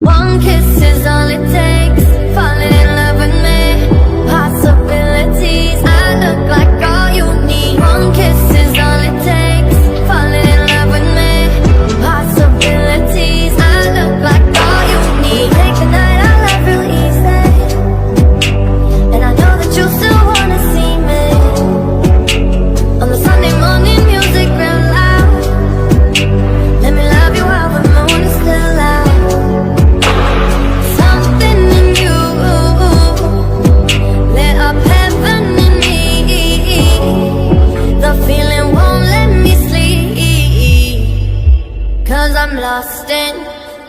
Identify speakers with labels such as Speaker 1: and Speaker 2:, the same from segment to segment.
Speaker 1: One kiss is all it takes, falling in love with me. Possibilities, I look like all you need. One kiss is all it takes, falling in love with me. Possibilities, I look like all you need. Take the night out life real easy, and I know that you still wanna see me. On the Sunday morning music real loud, let me love you while the moon is still out. I'm lost in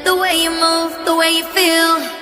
Speaker 1: the way you move, the way you feel.